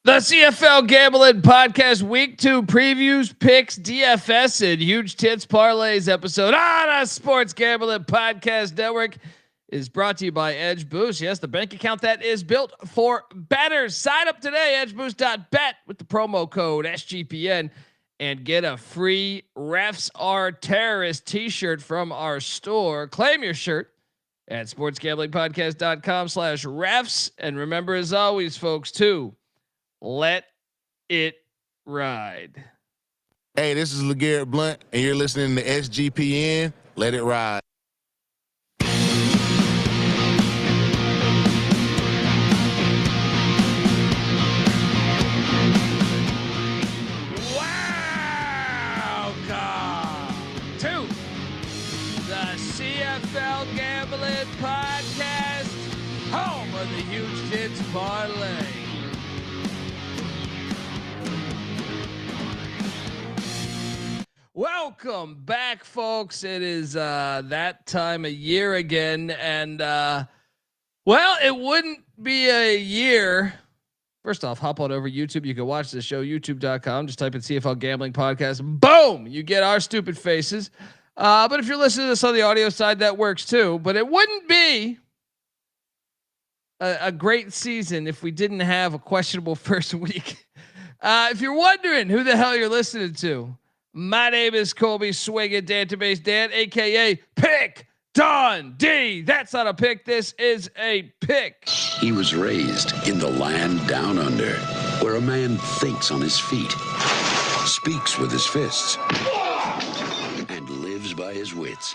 The CFL Gambling Podcast Week 2 previews, picks, DFS, and huge tits parlays episode on the Sports Gambling Podcast Network is brought to you by Edge Boost. Yes, the bank account that is built for better. Sign up today, edgeboost.bet with the promo code SGPN and get a free Refs Are Terrorists t-shirt from our store. Claim your shirt at sportsgamblingpodcast.com/refs. And remember, as always, folks, too, let it ride. Hey, this is LeGarrette Blunt, and you're listening to SGPN. Let it ride. Welcome to the CFL Gambling Podcast, home of the huge tits parlay. Welcome back, folks. It is that time of year again, and well, it wouldn't be a year. First off, hop on over YouTube. You can watch the show, youtube.com. Just type in CFL Gambling Podcast. Boom! You get our stupid faces. But if you're listening to this on the audio side, that works too. But it wouldn't be a great season if we didn't have a questionable first week. If you're wondering who the hell you're listening to, my name is Colby Swinging Database Dant, aka Pick Don D. That's not a pick. This is a pick. He was raised in the land down under, where a man thinks on his feet, speaks with his fists, and lives by his wits.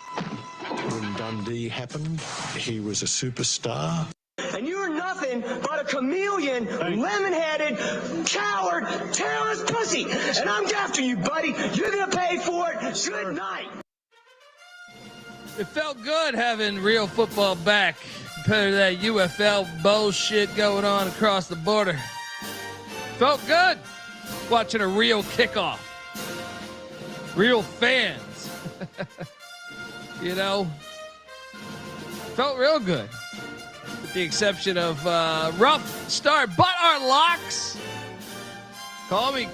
When Dundee happened, he was a superstar. And you're nothing but a chameleon, lemon-headed, coward, terrorist pussy. And I'm after you, buddy. You're going to pay for it. Good night. It felt good having real football back compared to that UFL bullshit going on across the border. Felt good watching a real kickoff. Real fans. You know, felt real good. With the exception of rough start, but our locks. Call me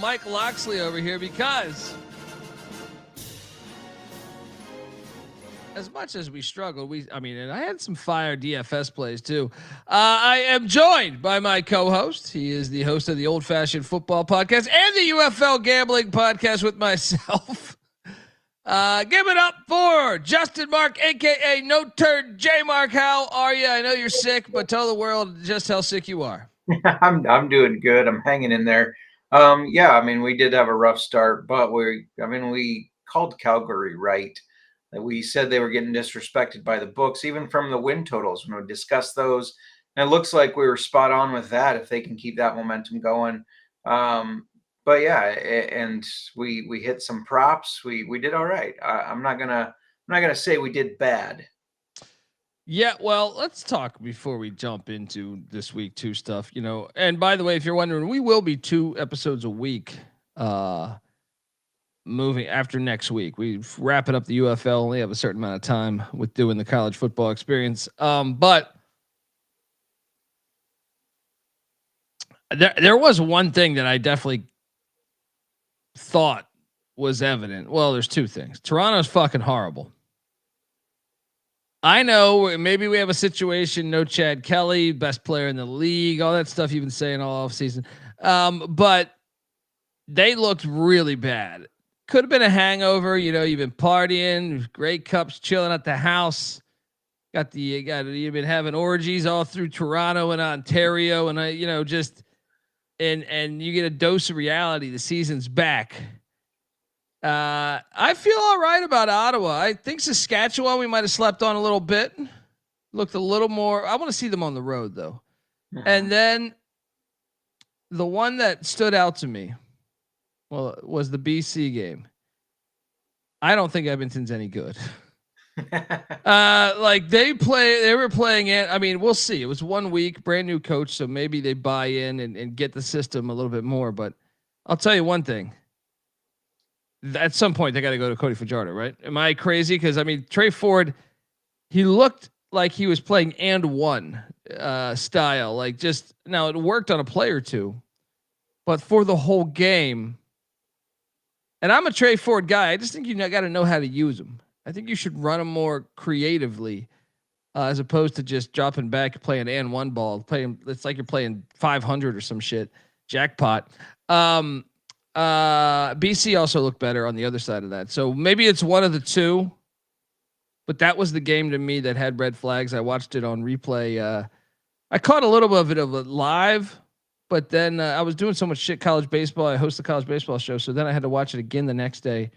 Mike Loxley over here, because as much as we struggled, and I had some fire DFS plays too. I am joined by my co-host. He is the host of the Old Fashioned Football Podcast and the UFL Gambling Podcast with myself. Give it up for Justin Mark, aka No Turd J Mark. How are you? I know you're sick, but tell the world just how sick you are. I'm doing good. I'm hanging in there. We did have a rough start, but we called Calgary right. We said they were getting disrespected by the books, even from the win totals when we discussed those. And it looks like we were spot on with that if they can keep that momentum going. But yeah, and we hit some props. We did all right. I'm not gonna say we did bad. Yeah, well, let's talk before we jump into this week 2 stuff. You know, and by the way, if you're wondering, we will be 2 episodes a week. Moving after next week, we wrapping up the UFL. Only have a certain amount of time with doing the college football experience. But there was one thing that I definitely thought was evident. Well, there's 2 things. Toronto's fucking horrible. I know maybe we have a situation, no Chad Kelly, best player in the league, all that stuff you've been saying all offseason. But they looked really bad. Could have been a hangover. You know, you've been partying, great cups, chilling at the house. You've been having orgies all through Toronto and Ontario, and and you get a dose of reality. The season's back. I feel all right about Ottawa. I think Saskatchewan we might have slept on a little bit. Looked a little more. I want to see them on the road though. Mm-hmm. And then the one that stood out to me, was the BC game. I don't think Edmonton's any good. They were playing it. I mean, we'll see. It was 1 week, brand new coach, so maybe they buy in and get the system a little bit more. But I'll tell you one thing. At some point, they got to go to Cody Fajardo, right? Am I crazy? Because, Trey Ford, he looked like he was playing and one style. Like just now it worked on a play or two, but for the whole game. And I'm a Trey Ford guy. I just think you got to know how to use them. I think you should run them more creatively, as opposed to just dropping back, playing and one ball, playing. It's like you're playing 500 or some shit, jackpot. BC also looked better on the other side of that. So maybe it's one of the two, but that was the game to me that had red flags. I watched it on replay. I caught a little bit of it live, but then I was doing so much shit college baseball. I host the college baseball show. So then I had to watch it again the next day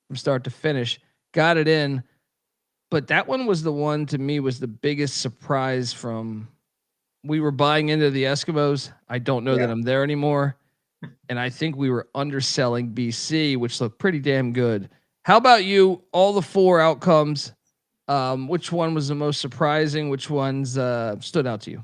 from start to finish. Got it in. But that one was the one to me was the biggest surprise from we were buying into the Eskimos. I don't know that I'm there anymore. And I think we were underselling BC, which looked pretty damn good. How about you? All the four outcomes. Which one was the most surprising? Which ones stood out to you?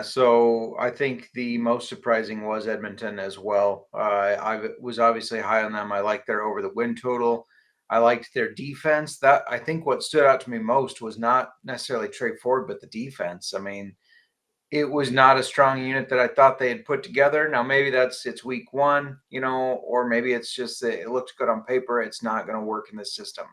So I think the most surprising was Edmonton as well. I was obviously high on them. I liked their over the win total. I liked their defense. That I think what stood out to me most was not necessarily Trey Ford, but the defense. I mean, it was not a strong unit that I thought they had put together. Now, maybe it's week one, or maybe it's just that it looks good on paper. It's not going to work in this system.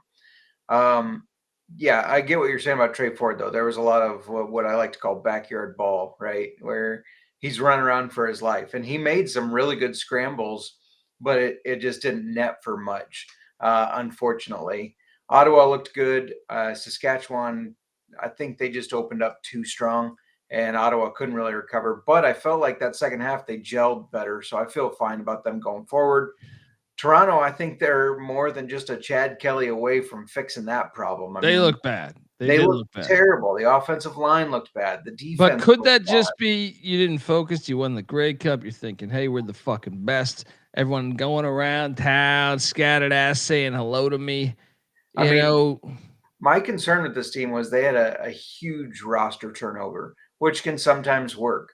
Yeah, I get what you're saying about Trey Ford, though. There was a lot of what I like to call backyard ball, right, where he's running around for his life. And he made some really good scrambles, but it just didn't net for much, unfortunately. Ottawa looked good. Saskatchewan, I think they just opened up too strong, and Ottawa couldn't really recover. But I felt like that second half they gelled better, so I feel fine about them going forward. Toronto, I think they're more than just a Chad Kelly away from fixing that problem. They look bad. They look terrible. The offensive line looked bad. The defense. But could that just be you didn't focus? You won the Grey Cup. You're thinking, hey, we're the fucking best. Everyone going around town, scattered ass, saying hello to me. You know, my concern with this team was they had a huge roster turnover, which can sometimes work.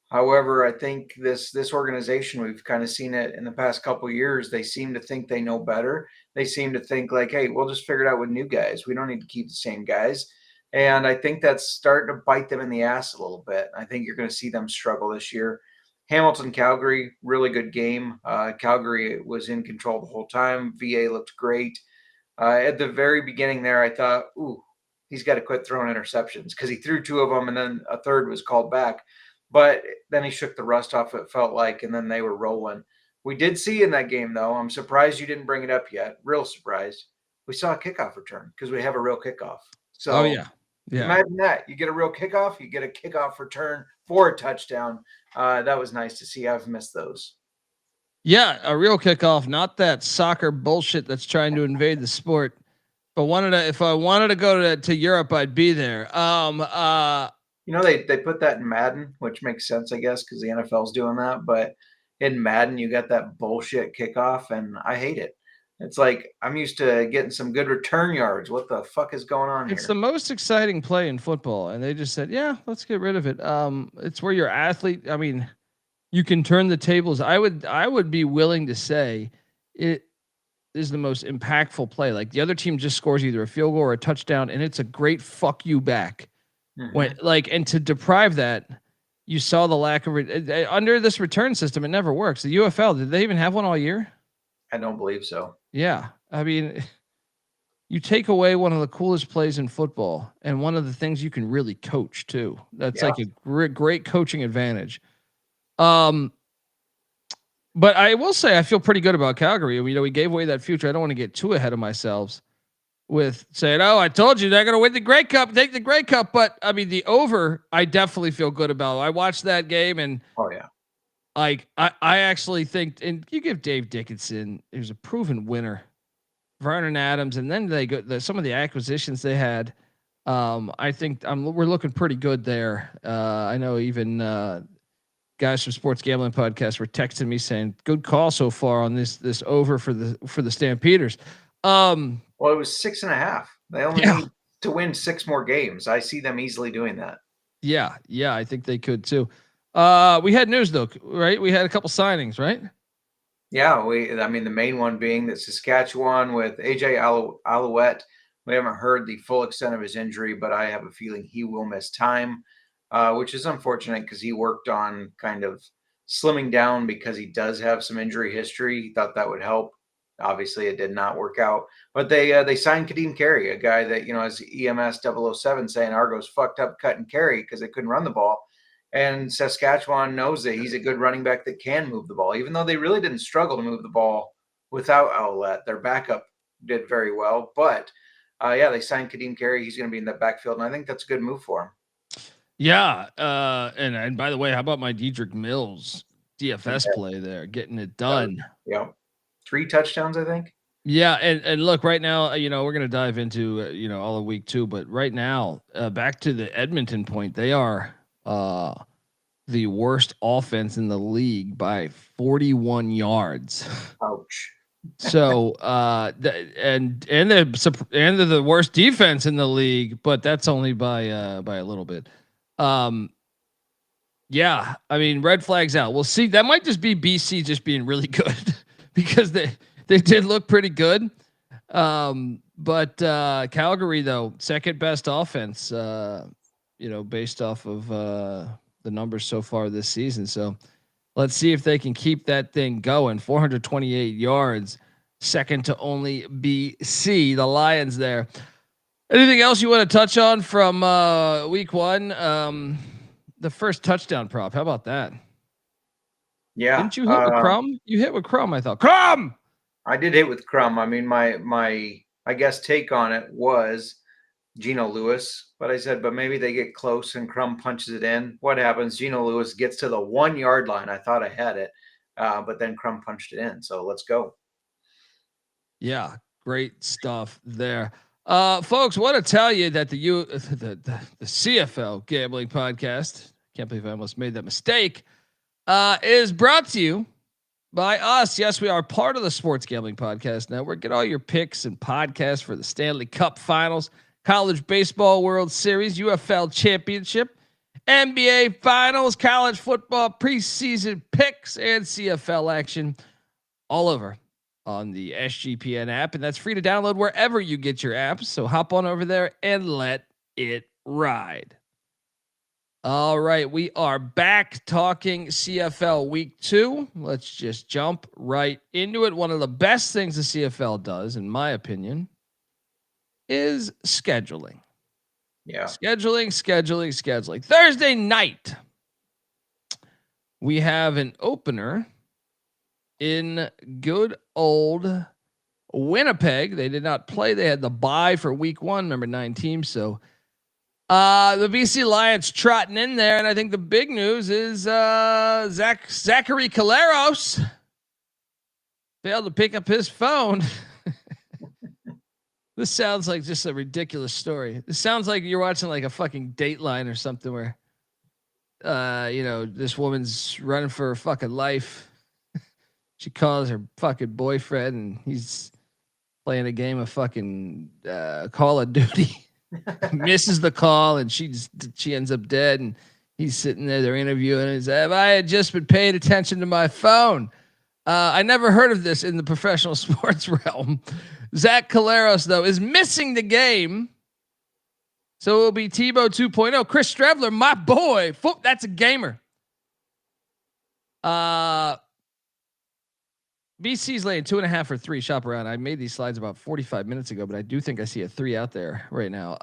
However, I think this organization, we've kind of seen it in the past couple of years. They seem to think they know better. They seem to think like, hey, we'll just figure it out with new guys. We don't need to keep the same guys. And I think that's starting to bite them in the ass a little bit. I think you're going to see them struggle this year. Hamilton, Calgary, really good game. Calgary was in control the whole time. VA looked great. At the very beginning there, I thought, ooh, he's got to quit throwing interceptions because he threw two of them and then a third was called back. But then he shook the rust off, it felt like, and then they were rolling. We did see in that game, though, I'm surprised you didn't bring it up yet. Real surprised. We saw a kickoff return because we have a real kickoff. So imagine that. You get a real kickoff, you get a kickoff return for a touchdown. That was nice to see. I've missed those. Yeah, a real kickoff, not that soccer bullshit that's trying to invade the sport. But if I wanted to go to Europe, I'd be there. They put that in Madden, which makes sense, I guess, because the NFL's doing that. But in Madden, you got that bullshit kickoff, and I hate it. It's like I'm used to getting some good return yards. What the fuck is going on here? It's the most exciting play in football, and they just said, "Yeah, let's get rid of it." It's where your athlete. I mean, you can turn the tables. I would be willing to say it is the most impactful play. Like the other team just scores either a field goal or a touchdown, and it's a great fuck you back. Mm-hmm. And to deprive that, you saw the lack of under this return system. It never works. The UFL, did they even have one all year? I don't believe so. Yeah. I mean, you take away one of the coolest plays in football and one of the things you can really coach too. That's like a great coaching advantage. But I will say, I feel pretty good about Calgary. We gave away that future. I don't want to get too ahead of myself with saying, oh, I told you they're going to win the Grey Cup, take the Grey Cup. But I mean, the over, I definitely feel good about. I watched that game and I actually think, and you give Dave Dickinson, he was a proven winner, Vernon Adams, and then they go some of the acquisitions they had. I think we're looking pretty good there. I know even guys from Sports Gambling Podcast were texting me saying, good call so far on this over for the Stampeders. Well, it was 6.5. They only need to win 6 more games. I see them easily doing that. Yeah, I think they could too. We had news though, right? We had a couple signings, right? Yeah, the main one being that Saskatchewan with AJ Alouette We haven't heard the full extent of his injury, but I have a feeling he will miss time, which is unfortunate because he worked on kind of slimming down because he does have some injury history. He thought that would help. Obviously, it did not work out. But they signed Kadeem Carey, a guy that, as EMS 007 saying Argos fucked up cut and carry because they couldn't run the ball. And Saskatchewan knows that he's a good running back that can move the ball, even though they really didn't struggle to move the ball without Owlette. Their backup did very well. But, they signed Kadeem Carey. He's going to be in the backfield, and I think that's a good move for him. Yeah. And by the way, how about my Dedrick Mills DFS play there, getting it done? Yeah. 3 touchdowns, I think. Yeah. And look, right now, we're going to dive into, all of week 2, but right now, back to the Edmonton point, they are the worst offense in the league by 41 yards. Ouch. So, and they're the worst defense in the league, but that's only by a little bit. Yeah, I mean, red flags out. We'll see. That might just be BC just being really good because they did look pretty good. But Calgary though, second best offense, based off of the numbers so far this season. So let's see if they can keep that thing going. 428 yards, second to only BC, the Lions there. Anything else you want to touch on from week 1? The first touchdown prop. How about that? Yeah. Didn't you hit with Crumb? You hit with Crumb, I thought. Crumb! I did hit with Crumb. I mean, my I guess take on it was Geno Lewis, but I said, but maybe they get close and Crumb punches it in. What happens? Geno Lewis gets to the 1 yard line. I thought I had it, but then Crumb punched it in. So let's go. Yeah, great stuff there. Folks, want to tell you that the CFL Gambling Podcast, can't believe I almost made that mistake, is brought to you by us. Yes, we are part of the Sports Gambling Podcast Network. Get all your picks and podcasts for the Stanley Cup Finals, College Baseball World Series, UFL Championship, NBA Finals, college football preseason picks, and CFL action all over on the SGPN app, and that's free to download wherever you get your apps. So hop on over there and let it ride. All right, we are back talking CFL week 2. Let's just jump right into it. One of the best things the CFL does, in my opinion, is scheduling. Yeah. Scheduling. Thursday night, we have an opener in good old Winnipeg. They did not play. They had the bye for week 1, number 9 team. So the BC Lions trotting in there. And I think the big news is Zachary Caleros failed to pick up his phone. This sounds like just a ridiculous story. This sounds like you're watching like a fucking Dateline or something where, this woman's running for her fucking life. She calls her fucking boyfriend and he's playing a game of fucking Call of Duty. Misses the call and she ends up dead, and he's sitting there, they're interviewing and he's like, if I had just been paying attention to my phone. I never heard of this in the professional sports realm. Zach Caleros, though, is missing the game. So it will be Tebow 2.0. Chris Strevler, my boy. That's a gamer. BC's laying 2.5 or 3. Shop around. I made these slides about 45 minutes ago, but I do think I see a 3 out there right now.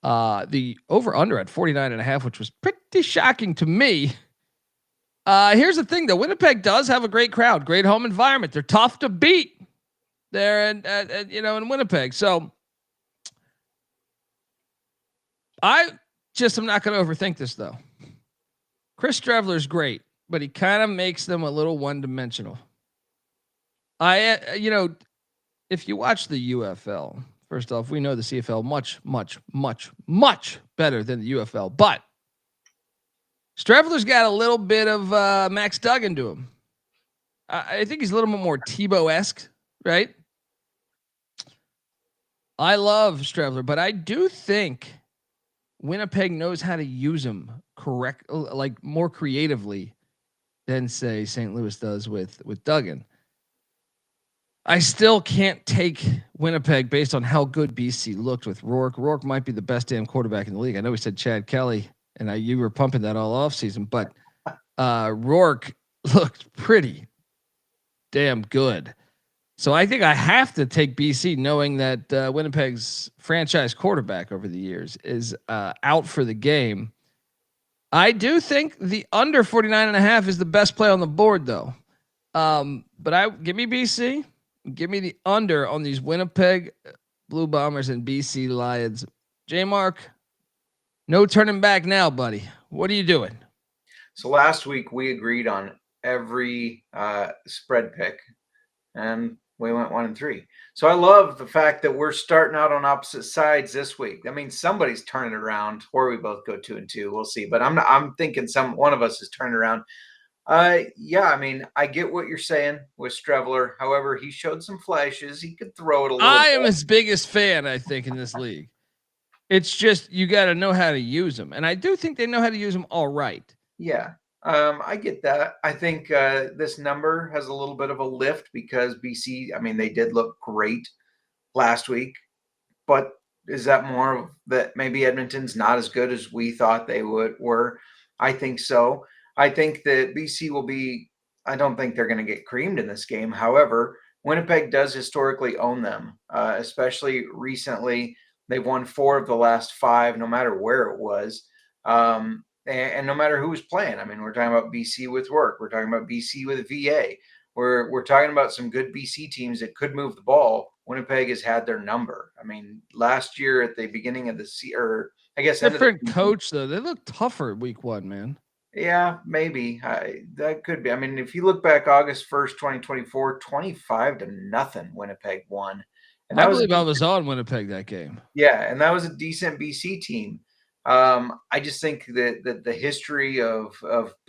The over under at 49.5, which was pretty shocking to me. Here's the thing though. Winnipeg does have a great crowd, great home environment. They're tough to beat there in Winnipeg. So I'm not going to overthink this though. Chris Strevler's great, but he kind of makes them a little one-dimensional. If you watch the UFL, first off, we know the CFL much, much, much, much better than the UFL, but Strevler's got a little bit of Max Duggan to him. I think he's a little bit more Tebow-esque, right? I love Strevler, but I do think Winnipeg knows how to use him more creatively than say St. Louis does with Duggan. I still can't take Winnipeg based on how good BC looked with Rourke. Rourke might be the best damn quarterback in the league. I know we said Chad Kelly, and you were pumping that all off season, but Rourke looked pretty damn good. So I think I have to take BC, knowing that Winnipeg's franchise quarterback over the years is out for the game. I do think the under 49.5 is the best play on the board, though. But give me BC. Give me the under on these Winnipeg Blue Bombers and BC Lions. J-Mark, no turning back now, buddy. What are you doing? So last week we agreed on every spread pick, and we went 1-3. So I love the fact that we're starting out on opposite sides this week. That means somebody's turning it around, or we both go 2-2. We'll see. But I'm thinking one of us is turning around. Yeah, I mean, I get what you're saying with Strevler. However, he showed some flashes. He could throw it a little I am his biggest fan, I think, in this league. It's just you got to know how to use them. And I do think they know how to use them all right. Yeah, I get that. I think this number has a little bit of a lift because BC, I mean, they did look great last week. But is that more of that maybe Edmonton's not as good as we thought they were? I think so. I think that BC will be, I don't think they're going to get creamed in this game. However, Winnipeg does historically own them, especially recently. They've won 4 of the last 5, no matter where it was. And no matter who was playing. I mean, we're talking about BC with Rourke. We're talking about BC with VA. We're talking about some good BC teams that could move the ball. Winnipeg has had their number. I mean, last year at the beginning of the season, or I guess different coach though. They look tougher week 1, man. Yeah, maybe that could be. I mean, if you look back August 1st, 2024, 25-0 Winnipeg won. And I believe I was on Winnipeg that game. Yeah, and that was a decent BC team. I just think that the history of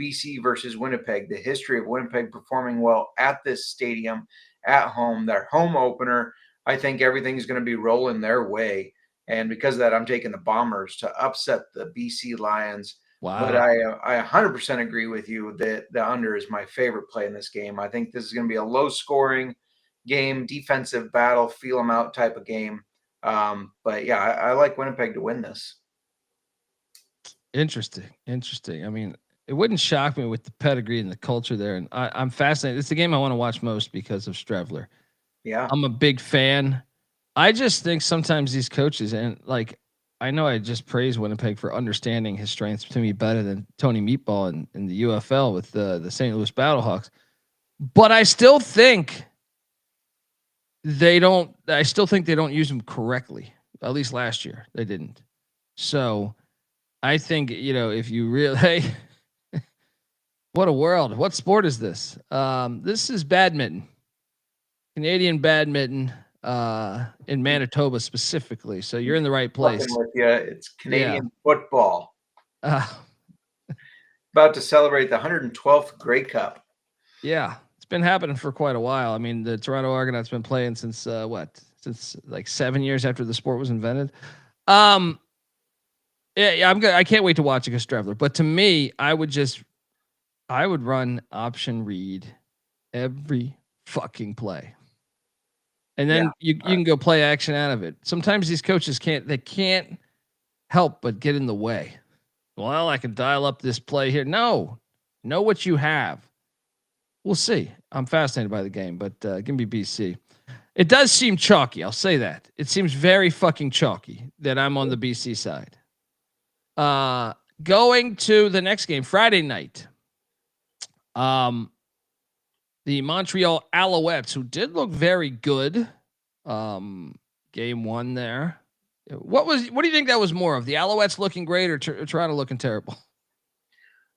BC versus Winnipeg, the history of Winnipeg performing well at this stadium, at home, their home opener, I think everything's going to be rolling their way. And because of that, I'm taking the Bombers to upset the BC Lions. Wow. But I 100% agree with you that the under is my favorite play in this game. I think this is going to be a low-scoring game, defensive battle, feel them out type of game. But yeah, I like Winnipeg to win this. Interesting. I mean, it wouldn't shock me with the pedigree and the culture there. And I'm fascinated. It's the game I want to watch most because of Strevler. Yeah. I'm a big fan. I just think sometimes these coaches, and like, I know I just praised Winnipeg for understanding his strengths to me better than Tony Meatball in the UFL with the St. Louis Battlehawks. But I still think they don't use them correctly. At least last year they didn't. So I think, if you really, what a world. What sport is this? This is badminton, Canadian badminton, in Manitoba specifically. So you're in the right place. With you. It's Canadian football. About to celebrate the 112th Grey Cup. Yeah, it's been happening for quite a while. I mean, the Toronto Argonauts been playing since since like 7 years after the sport was invented. Yeah, I'm good. I can't wait to watch against Strevler. But to me, I would run option read every fucking play. And then you can go play action out of it. Sometimes these coaches can't help but get in the way. Well, I can dial up this play here. No, know what you have. We'll see. I'm fascinated by the game, but give me BC. It does seem chalky. I'll say that. It seems very fucking chalky that I'm on the BC side. Going to the next game, Friday night. The Montreal Alouettes, who did look very good, game 1 there. What do you think that was more of? The Alouettes looking great or Toronto looking terrible?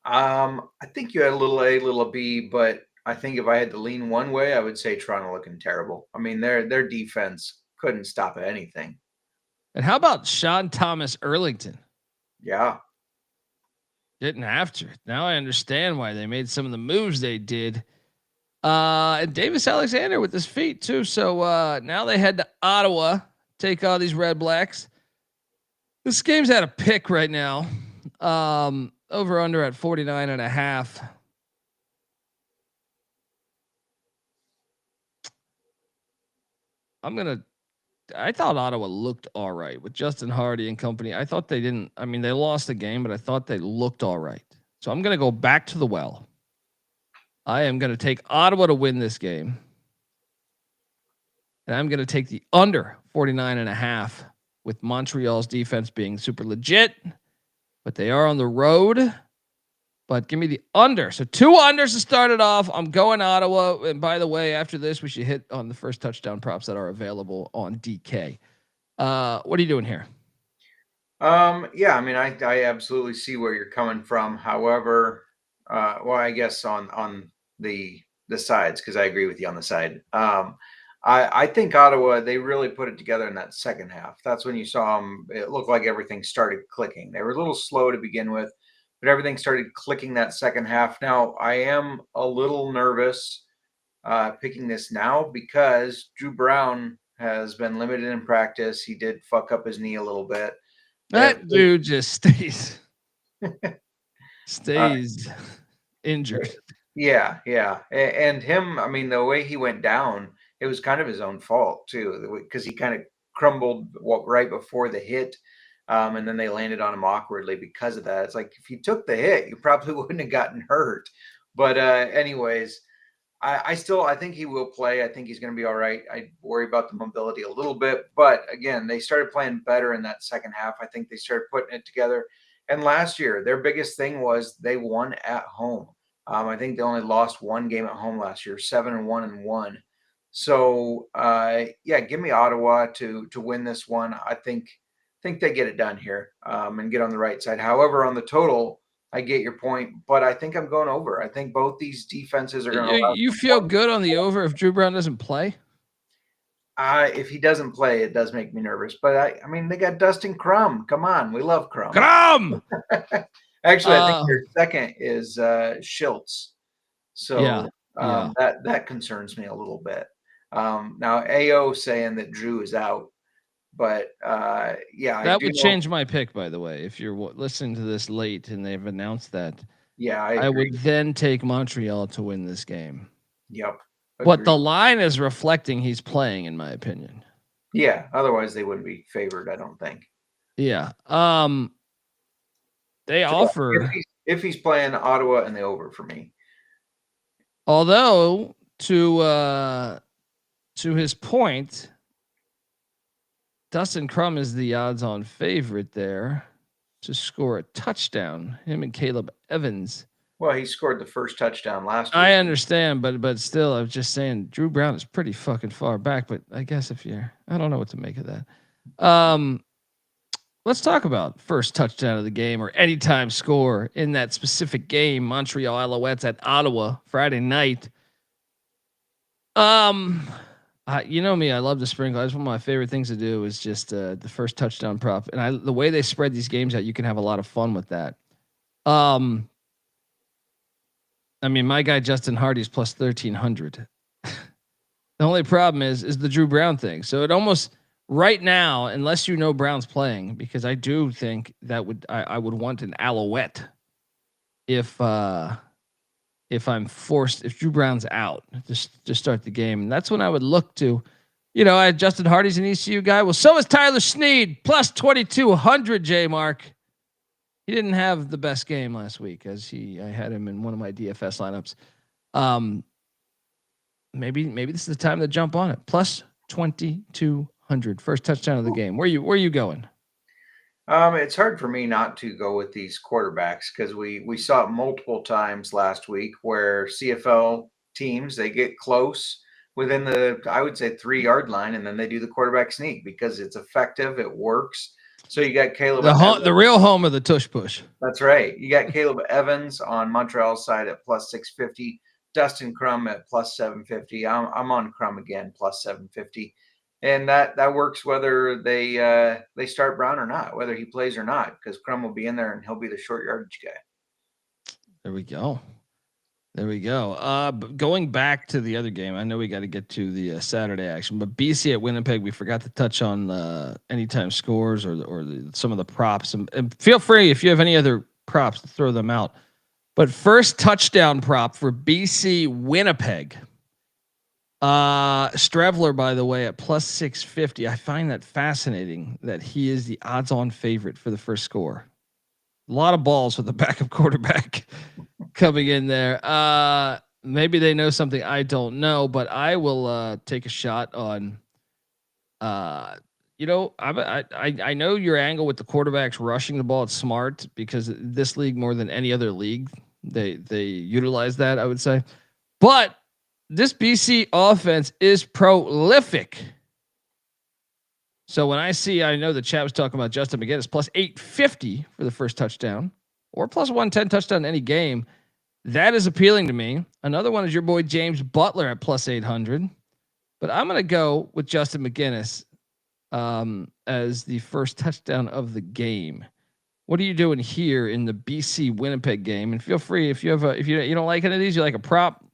I think you had a little A, little B, but I think if I had to lean one way, I would say Toronto looking terrible. I mean, their defense couldn't stop anything. And how about Sean Thomas Erlington? Yeah. Didn't have to. Now I understand why they made some of the moves they did. And Davis Alexander with his feet too. So now they head to Ottawa, take all these Red Blacks. This game's at a pick right now. Over under at 49.5. 'Cause I thought Ottawa looked all right with Justin Hardy and company. I thought they didn't. I mean, they lost the game, but I thought they looked all right. So I'm going to go back to the well. I am going to take Ottawa to win this game. And I'm going to take the under 49.5 with Montreal's defense being super legit. But they are on the road. But give me the under. So 2 unders to start it off. I'm going Ottawa. And by the way, after this, we should hit on the first touchdown props that are available on DK. What are you doing here? Yeah, I mean, I absolutely see where you're coming from. However, well, I guess on the sides, because I agree with you on the side. I think Ottawa, they really put it together in that second half. That's when you saw them. It looked like everything started clicking. They were a little slow to begin with, but everything started clicking that second half. Now, I am a little nervous picking this now because Drew Brown has been limited in practice. He did fuck up his knee a little bit. That dude just stays injured. Yeah. And him, I mean, the way he went down, it was kind of his own fault too, because he kind of crumbled right before the hit. And then they landed on him awkwardly because of that. It's like, if you took the hit, you probably wouldn't have gotten hurt. But anyways, I think he will play. I think he's going to be all right. I worry about the mobility a little bit. But again, they started playing better in that second half. I think they started putting it together. And last year, their biggest thing was they won at home. I think they only lost 1 game at home last year, 7-1-1. So, yeah, give me Ottawa to win this one. I think they get it done here and get on the right side. However, on the total, I get your point, but I think I'm going over. I think both these defenses are going to. You feel good on the over if Drew Brown doesn't play? If he doesn't play, it does make me nervous. But I mean, they got Dustin Crum. Come on, we love Crum. Actually, I think their second is Schultz. So that concerns me a little bit. Now AO saying that Drew is out. But yeah, that would change my pick, by the way. If you're listening to this late and they've announced that, yeah, I would then take Montreal to win this game. Yep. But the line is reflecting he's playing, in my opinion. Yeah, otherwise they wouldn't be favored, I don't think. Yeah. They offer if he's playing Ottawa and the over for me. Although to his point, Dustin Crum is the odds-on favorite there to score a touchdown. Him and Caleb Evans. Well, he scored the first touchdown last week. I understand, but still, I was just saying Drew Brown is pretty fucking far back. But I guess I don't know what to make of that. Let's talk about first touchdown of the game or anytime score in that specific game. Montreal Alouettes at Ottawa Friday night. You know me, I love to sprinkle. That's one of my favorite things to do is just the first touchdown prop. And the way they spread these games out, you can have a lot of fun with that. I mean, my guy Justin Hardy's plus 1,300. The only problem is the Drew Brown thing. So it almost right now, unless you know Brown's playing, because I do think that I would want an Alouette if Drew Brown's out, just start the game. And that's when I would look to, I had Justin Hardy's an ECU guy. Well, so is Tyler Snead, plus 2,200, J Mark. He didn't have the best game last week I had him in one of my DFS lineups. Maybe this is the time to jump on it. Plus 2,200, first touchdown of the game. Where you going? It's hard for me not to go with these quarterbacks because we saw it multiple times last week where CFL teams, they get close within I would say 3-yard line, and then they do the quarterback sneak because it's effective. It works. So you got Caleb. The real home of the tush push. That's right. You got Caleb Evans on Montreal's side at plus 650, Dustin Crum at plus 750. I'm on Crum again, plus 750. And that works whether they start Brown or not, whether he plays or not, because Crum will be in there and he'll be the short yardage guy. There we go. Going back to the other game, I know we got to get to the Saturday action, but BC at Winnipeg, we forgot to touch on anytime scores or some of the props. And feel free, if you have any other props, to throw them out. But first touchdown prop for BC Winnipeg. Strevler, by the way, at plus 650. I find that fascinating that he is the odds-on favorite for the first score. A lot of balls with the backup quarterback coming in there. Maybe they know something I don't know, but I will take a shot on. I know your angle with the quarterbacks rushing the ball. It's smart because this league more than any other league they utilize that. I would say, but this BC offense is prolific. So when I know the chat was talking about Justin McGinnis plus 850 for the first touchdown or plus 110 touchdown in any game. That is appealing to me. Another one is your boy James Butler at plus 800. But I'm going to go with Justin McGinnis as the first touchdown of the game. What are you doing here in the BC Winnipeg game? And feel free if you don't like any of these, you like a prop,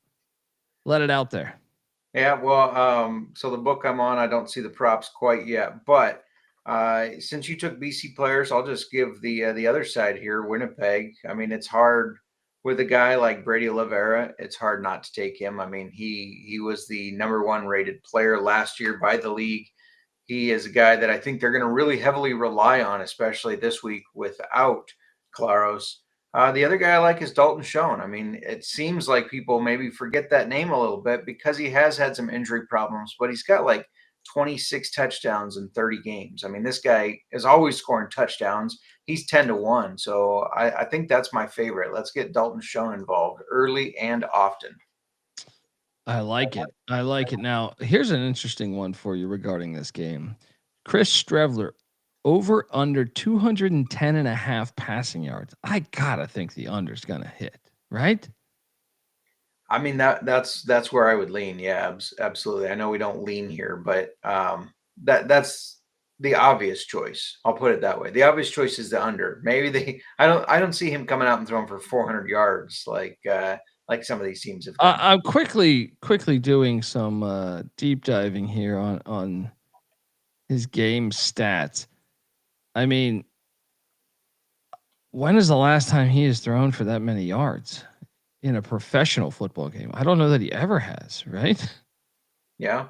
let it out there. Yeah, well, so the book I'm on, I don't see the props quite yet, but since you took BC players, I'll just give the other side here, Winnipeg. I mean, it's hard with a guy like Brady Oliveira. It's hard not to take him. I mean, he was the number 1 rated player last year by the league. He is a guy that I think they're going to really heavily rely on, especially this week without Claros. The other guy I like is Dalton Schoen. I mean, it seems like people maybe forget that name a little bit because he has had some injury problems, but he's got like 26 touchdowns in 30 games. I mean, this guy is always scoring touchdowns. He's 10-1. So I think that's my favorite. Let's get Dalton Schoen involved early and often. I like it. I like it. Now, here's an interesting one for you regarding this game. Chris Strevler, over under 210.5 passing yards. I gotta think the under's gonna hit, right? I mean, that's where I would lean. Yeah, absolutely. I know we don't lean here, but that's the obvious choice. I'll put it that way. The obvious choice is the under. Maybe I don't see him coming out and throwing for 400 yards like some of these teams have done. I'm quickly doing some deep diving here on his game stats. I mean, when is the last time he has thrown for that many yards in a professional football game? I don't know that he ever has, right? Yeah.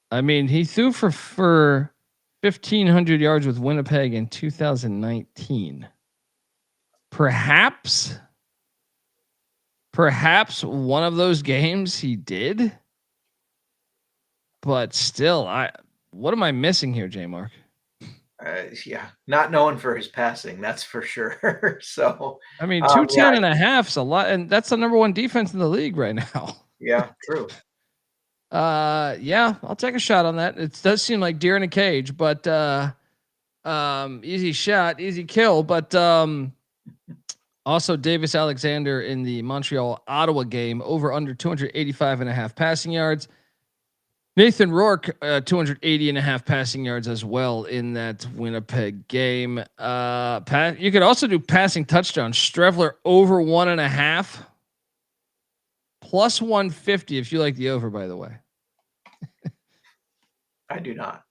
I mean, he threw for 1,500 yards with Winnipeg in 2019. Perhaps one of those games he did. But still, what am I missing here, J Mark? Yeah, not known for his passing, that's for sure. So I mean, 210.5 is a lot, and that's the number 1 defense in the league right now. Yeah, true. Yeah, I'll take a shot on that. It does seem like deer in a cage, but easy shot, easy kill. But also Davis Alexander in the Montreal Ottawa game, over under 285.5 passing yards. Nathan Rourke, 280.5 passing yards as well in that Winnipeg game. You could also do passing touchdowns. Strevler over 1.5, plus 150 if you like the over. By the way, I do not.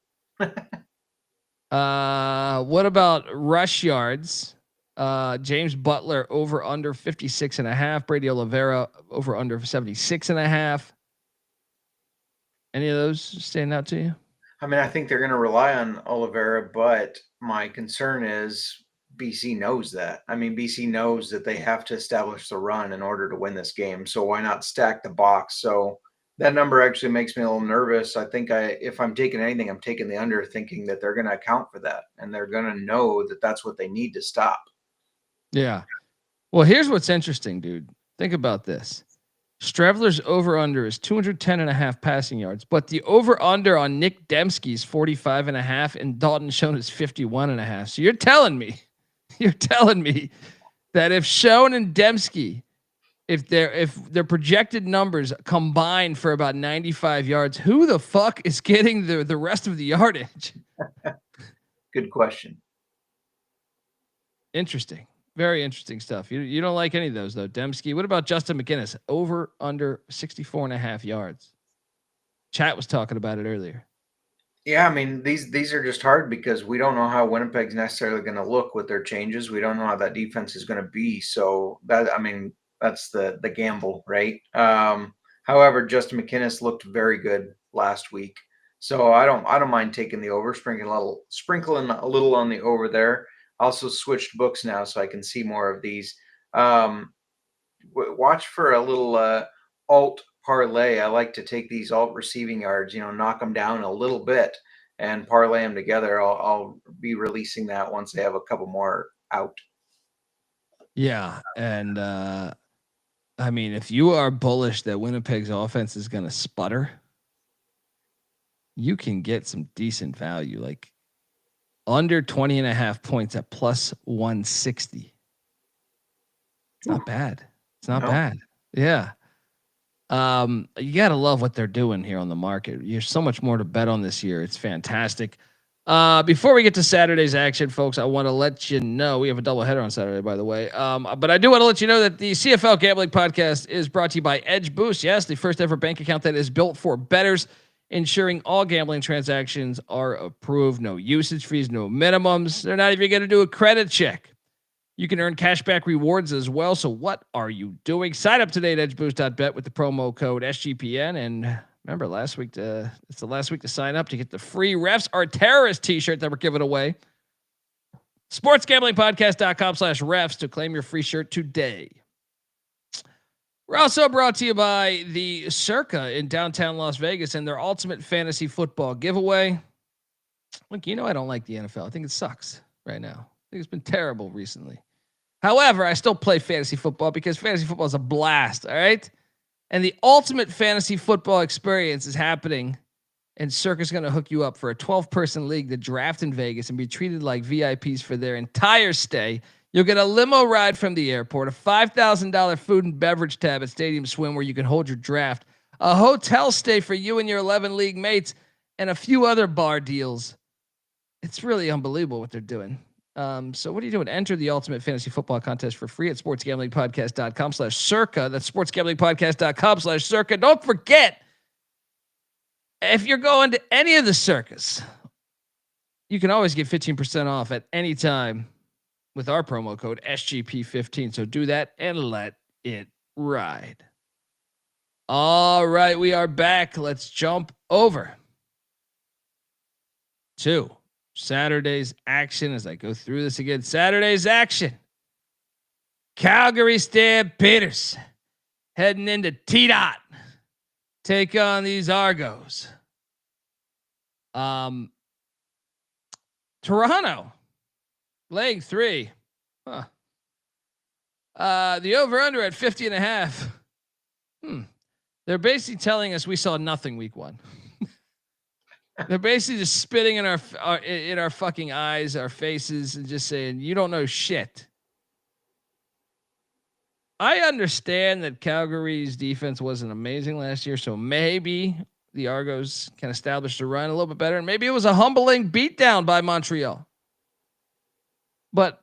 What about rush yards? James Butler over under 56.5. Brady Oliveira over under 76.5. Any of those stand out to you? I mean, I think they're going to rely on Oliveira, but my concern is BC knows that. I mean, BC knows that they have to establish the run in order to win this game. So why not stack the box? So that number actually makes me a little nervous. I think if I'm taking anything, I'm taking the under, thinking that they're going to account for that and they're going to know that that's what they need to stop. Yeah. Well, here's what's interesting, dude. Think about this. Strevler's over-under is 210.5 passing yards, but the over-under on Nick Dembski's 45.5 and Dalton Schoen is 51.5. So you're telling me that if Schoen and Dembski, if their projected numbers combined for about 95 yards, who the fuck is getting the rest of the yardage? Good question. Interesting. Very interesting stuff. You don't like any of those though. Dembski. What about Justin McGinnis? Over under 64.5 yards. Chat was talking about it earlier. Yeah, I mean, these are just hard because we don't know how Winnipeg's necessarily going to look with their changes. We don't know how that defense is going to be. So that's the gamble, right? However, Justin McInnes looked very good last week. So I don't mind taking the over, sprinkling a little on the over there. Also switched books now so I can see more of these. Watch for a little alt parlay. I like to take these alt receiving yards, knock them down a little bit and parlay them together. I'll be releasing that once they have a couple more out. Yeah. And I mean, if you are bullish that Winnipeg's offense is going to sputter, you can get some decent value, like under 20.5 points at plus 160. It's not bad. It's not bad. Yeah. You got to love what they're doing here on the market. There's so much more to bet on this year. It's fantastic. Before we get to Saturday's action, folks, I want to let you know we have a doubleheader on Saturday, by the way. But I do want to let you know that the CFL Gambling Podcast is brought to you by Edge Boost. Yes, the first ever bank account that is built for bettors, ensuring all gambling transactions are approved. No usage fees, no minimums. They're not even going to do a credit check. You can earn cashback rewards as well. So what are you doing? Sign up today at edgeboost.bet with the promo code SGPN. And remember, it's the last week to sign up to get the free Refs Are Terrorist t-shirt that we're giving away. sportsgamblingpodcast.com/refs to claim your free shirt today. We're also brought to you by the Circa in downtown Las Vegas and their ultimate fantasy football giveaway. Look, I don't like the NFL. I think it sucks right now. I think it's been terrible recently. However, I still play fantasy football because fantasy football is a blast. All right. And the ultimate fantasy football experience is happening, and Circa's going to hook you up for a 12-person league to draft in Vegas and be treated like VIPs for their entire stay. You'll get a limo ride from the airport, a $5,000 food and beverage tab at Stadium Swim where you can hold your draft, a hotel stay for you and your 11 league mates, and a few other bar deals. It's really unbelievable what they're doing. So what are you doing? Enter the ultimate fantasy football contest for free at sportsgamblingpodcast.com/circa. That's sportsgamblingpodcast.com/circa. Don't forget, if you're going to any of the circus, you can always get 15% off at any time with our promo code SGP15. So do that and let it ride. All right, we are back. Let's jump over to Saturday's action as I go through this again. Saturday's action. Calgary Stampeders heading into T-Dot. Take on these Argos. Toronto laying 3. The over-under at 50.5. They're basically telling us we saw nothing week 1. They're basically just spitting in our fucking eyes, our faces, and just saying, you don't know shit. I understand that Calgary's defense wasn't amazing last year, so maybe the Argos can establish the run a little bit better, and maybe it was a humbling beatdown by Montreal. But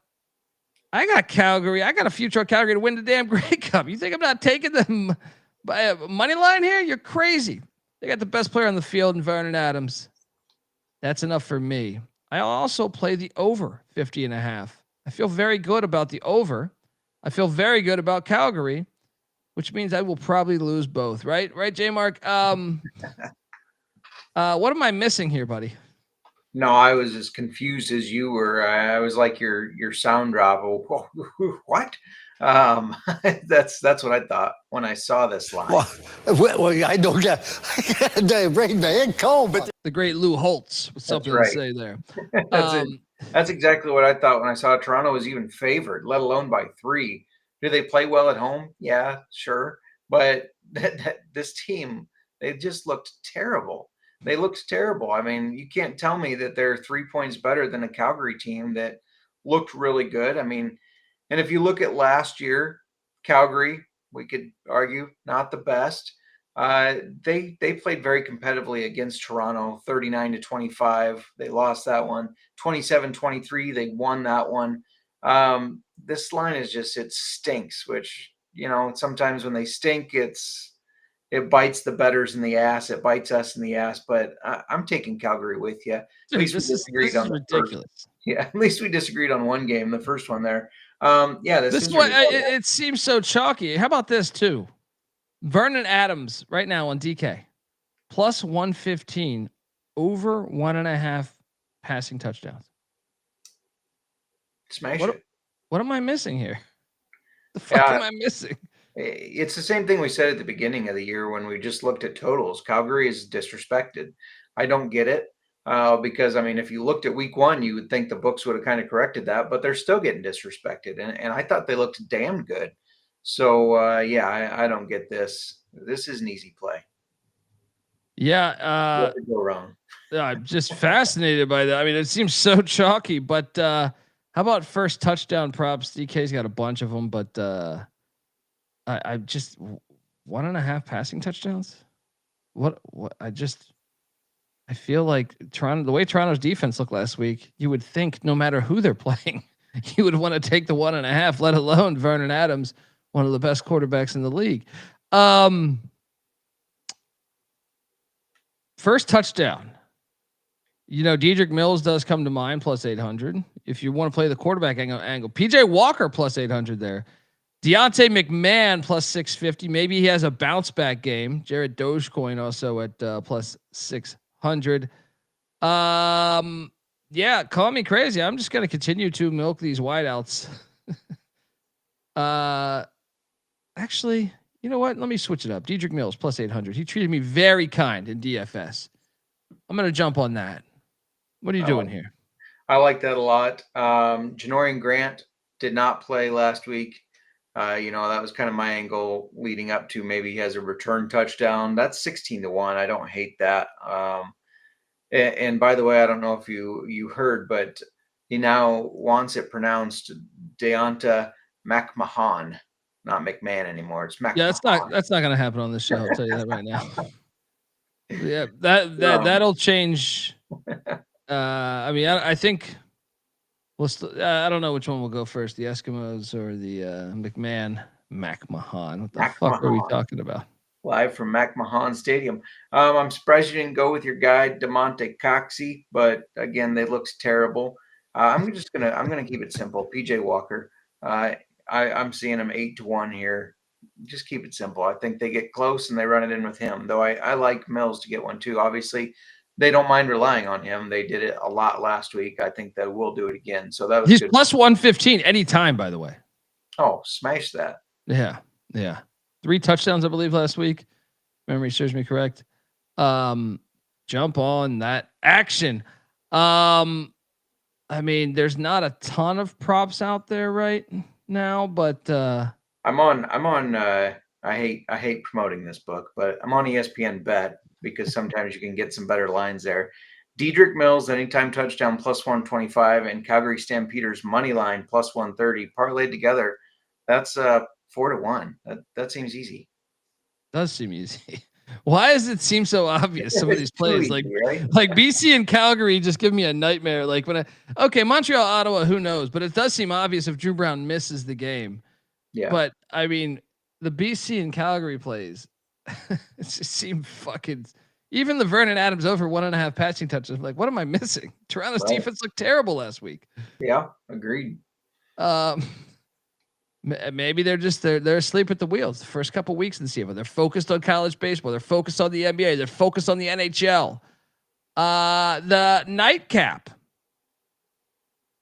I got Calgary. I got a future on Calgary to win the damn Grey Cup. You think I'm not taking them by a money line here? You're crazy. They got the best player on the field in Vernon Adams. That's enough for me. I also play the over 50.5. I feel very good about the over. I feel very good about Calgary, which means I will probably lose both. Right, J-Mark? What am I missing here, buddy? No, I was as confused as you were. I was like your sound drop. Oh, what? That's what I thought when I saw this line. Well, I don't get bring the head cold, but the great Lou Holtz with something to say there. That's exactly what I thought when I saw Toronto was even favored, let alone by 3. Do they play well at home? Yeah, sure. But this team, they just looked terrible. They looked terrible. I mean, you can't tell me that they're 3 points better than a Calgary team that looked really good. I mean, and if you look at last year, Calgary, we could argue not the best. They played very competitively against Toronto, 39-25. They lost that one. 27-23, they won that one. This line is just, it stinks, which, sometimes when they stink, it bites the bettors in the ass. It bites us in the ass, but I'm taking Calgary with you. At least we disagreed on ridiculous. At least we disagreed on one game, the first one there. This is what it seems so chalky. How about this too? Vernon Adams right now on DK plus 115 over 1.5 passing touchdowns. Smash What, it. what am I missing here? The fuck am I missing? It's the same thing we said at the beginning of the year when we just looked at totals. Calgary is disrespected. I don't get it because, I mean, if you looked at week 1, you would think the books would have kind of corrected that, but they're still getting disrespected. And I thought they looked damn good. So, I don't get this. This is an easy play. Yeah. What could go wrong? I'm just fascinated by that. I mean, it seems so chalky, but how about first touchdown props? DK's got a bunch of them, but I just 1.5 passing touchdowns. What I feel like Toronto, the way Toronto's defense looked last week, you would think no matter who they're playing, you would want to take the 1.5, let alone Vernon Adams, one of the best quarterbacks in the league. First touchdown. You know, Dedrick Mills does come to mind, plus 800. If you want to play the quarterback angle, PJ Walker plus 800 there. Deontay McMahon plus 650. Maybe he has a bounce back game. Jared Dogecoin also at plus 600. Yeah, call me crazy. I'm just going to continue to milk these wideouts. Actually, you know what? Let me switch it up. Dedrick Mills plus 800. He treated me very kind in DFS. I'm going to jump on that. What are you doing here? I like that a lot. Janorian Grant did not play last week. That was kind of my angle leading up to maybe he has a return touchdown. That's 16-1. I don't hate that. And by the way, I don't know if you heard, but he now wants it pronounced Deonta McMahon, not McMahon anymore. It's McMahon. Yeah, that's not going to happen on this show. I'll tell you that right now. Yeah, that'll change. I mean, I think I don't know which one will go first, the Eskimos or the McMahon. What the fuck are we talking about? Live from McMahon Stadium. I'm surprised you didn't go with your guy DeMonte Coxey, but again, they looks terrible. I'm gonna keep it simple. PJ Walker. I'm seeing him 8-1 here. Just keep it simple. I think they get close and they run it in with him. Though I like Mills to get one too. Obviously, they don't mind relying on him. They did it a lot last week. I think they will do it again. So that was he's good. Plus 115 anytime, by the way. Oh, smash that. Yeah. 3 touchdowns, I believe, last week. Memory serves me correct. Jump on that action. I mean, there's not a ton of props out there right now, but I'm on I hate promoting this book, but I'm on ESPN Bet because sometimes you can get some better lines there. Dedrick Mills anytime touchdown plus 125 and Calgary Stampeders money line plus 130 parlayed together. That's 4-1. That seems easy. Does seem easy. Why does it seem so obvious? Some of these plays, easy, right? like BC and Calgary, just give me a nightmare. Like Montreal, Ottawa, who knows? But it does seem obvious if Drew Brown misses the game. Yeah. But I mean, the BC and Calgary plays, it just seemed fucking. Even the Vernon Adams over 1.5 passing touches. Like, what am I missing? Toronto's defense looked terrible last week. Yeah, agreed. Maybe they're asleep at the wheels the first couple weeks in the CFL. They're focused on college baseball. They're focused on the NBA. They're focused on the NHL. The nightcap.